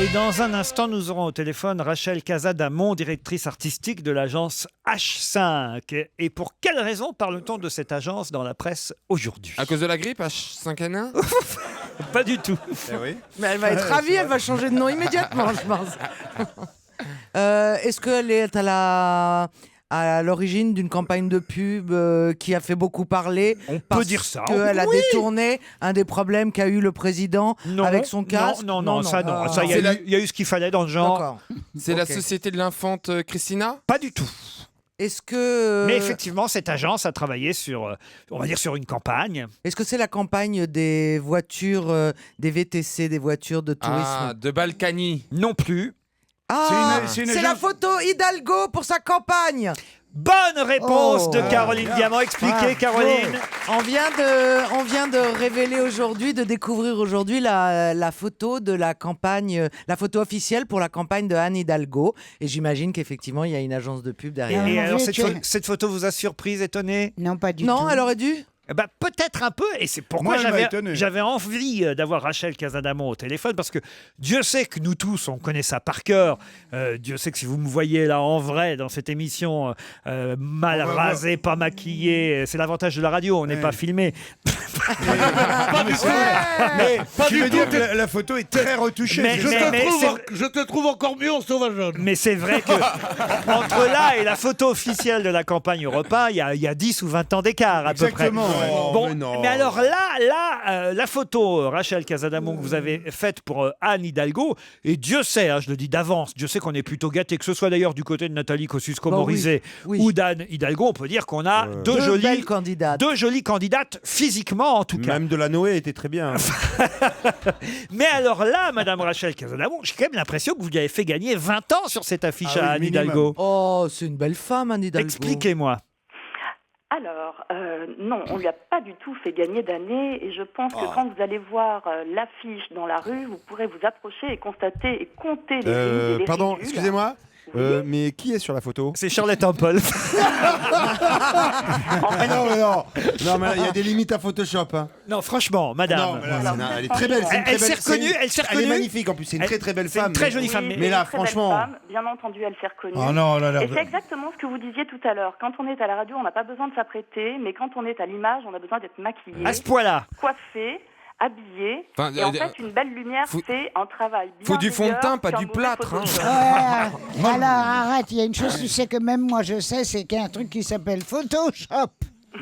Et dans un instant, nous aurons au téléphone Rachel Casadamon, directrice artistique de l'agence H5. Et pour quelle raison parle-t-on de cette agence dans la presse aujourd'hui? À cause de la grippe, H5N1? Pas du tout. Eh oui. Mais elle va être ravie, elle va changer de nom immédiatement, je pense. Est-ce qu'elle est à l'origine d'une campagne de pub qui a fait beaucoup parler? On peut dire ça. Qu'elle a détourné un des problèmes qu'a eu le président Non, avec son casque? Non, ça, Ah. il y a eu ce qu'il fallait dans le genre. D'accord. C'est la Ok. société de l'infante Christina? Pas du tout. Est-ce que Mais effectivement, cette agence a travaillé sur, on va dire, sur une campagne. est-ce que c'est la campagne des voitures, des VTC, des voitures de tourisme? Ah, de Balkany. Non plus. Ah, c'est une c'est la agence- photo Hidalgo pour sa campagne. Bonne réponse Oh. de Caroline Diamant. Expliquez, Caroline. On vient de révéler aujourd'hui, de découvrir aujourd'hui la photo de la campagne, la photo officielle pour la campagne de Anne Hidalgo. Et j'imagine qu'effectivement, il y a une agence de pub derrière. Et mon alors, Dieu, cette photo vous a surprise, étonnée? Non, pas du tout. Non, elle aurait dû. Eh ben, peut-être un peu, et c'est pourquoi Moi, elle m'a étonné. j'avais envie d'avoir Rachel Casadamon au téléphone, parce que Dieu sait que nous tous, on connaît ça par cœur. Dieu sait que si vous me voyez là en vrai dans cette émission, mal On va rasé, pas maquillé, c'est l'avantage de la radio, on n'est pas filmé. Pas du tout. Mais tu veux dire que la photo est très retouchée. Mais- c'est ça Je te trouve encore mieux en sauvageonne. Mais c'est vrai que entre là et la photo officielle de la campagne Europe 1, il y a 10 ou 20 ans d'écart à peu près. Exactement. Bon, mais non. mais alors là, la photo Rachel Casadamon que vous avez faite pour Anne Hidalgo, et Dieu sait, hein, je le dis d'avance, Dieu sait qu'on est plutôt gâtés, que ce soit d'ailleurs du côté de Nathalie Kosciusko-Morizet oui. ou d'Anne Hidalgo, on peut dire qu'on a Deux belles candidates. deux jolies candidates physiquement en tout cas. Même de la Noé était très bien. Mais alors là, Madame Rachel Casadamon, j'ai quand même l'impression que vous lui avez fait gagner 20 ans sur cette affiche Ah oui, à Anne minimum. Hidalgo. Oh, c'est une belle femme, Anne Hidalgo. Expliquez-moi. Alors, non, on lui a pas du tout fait gagner d'année et je pense que quand vous allez voir l'affiche dans la rue, vous pourrez vous approcher et constater et compter les lignes et les Pardon, ridules. excusez-moi. Oui. Mais qui est sur la photo? C'est Charlotte Temple. Ah non, mais non. Non, mais il y a des limites à Photoshop. Hein. Non, franchement, madame. Non, mais là, elle est très belle. c'est une Elle très s'est belle- c'est reconnue, une- elle s'est Elle est reconnue. magnifique en plus. C'est une très très belle C'est une femme. très mais- jolie femme. Oui, Mais là, une très belle franchement- femme. Bien entendu, elle s'est reconnue. Oh non, là, Et c'est exactement ce que vous disiez tout à l'heure. Quand on est à la radio, on n'a pas besoin de s'apprêter, mais quand on est à l'image, on a besoin d'être maquillé, À ce point-là. coiffé, habillé. Enfin, et en fait, une belle lumière, faut- c'est un travail bien faut du fond de meilleur teint, pas qu'un du mauvais plâtre, hein. Photoshop. Alors arrête, il y a une chose, tu sais que même moi je sais, c'est qu'il y a un truc qui s'appelle Photoshop.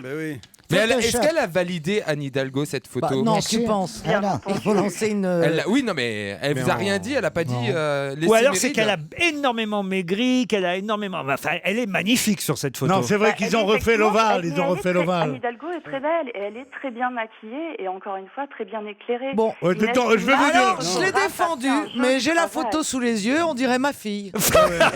Ben oui. Mais est-ce Photoshop. qu'elle a validé Anne Hidalgo cette Bah, photo? non, Bien tu sûr. penses. Alors, Il faut lancer une. Oui, non, mais elle Mais vous a on- rien dit, elle a pas dit. les Ou alors c'est Cimérides. qu'elle a énormément maigri, qu'elle a énormément. Enfin, elle est magnifique sur cette photo. Non, c'est vrai qu'ils ont refait l'ovale. Ils ont refait Anne l'ovale. Hidalgo est très belle et elle est très bien maquillée et encore une fois très bien éclairée. Bon. Ouais, Une attends, je vais vous Alors, dire. je l'ai Grâce à défendu, un joli mais j'ai la travail. photo sous les yeux, on dirait ma fille.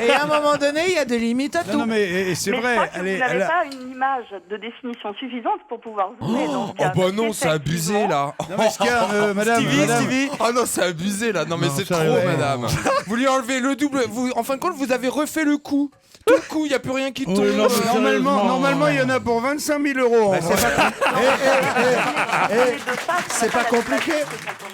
Et à un moment donné, il y a des limites à Non, tout. non, mais c'est Mais je vrai. crois que Elle vous est. n'avez elle a- pas une image de définition suffisante pour pouvoir zoomer dans ce Oh cas. bah non, Parce c'est abusé là. Non, mais ce qu'il y a, madame. Stevie. Oh non, c'est abusé là. Non mais Non, c'est ça, trop, ouais. madame. Vous lui enlevez le double. En fin de compte, vous avez refait le coup. Tout le coup, il n'y a plus rien qui tombe. Oui, non, mais Normalement, il y en a pour 25 000 euros. Bah, c'est pas Les deux faces, c'est pas la compliqué. c'est quand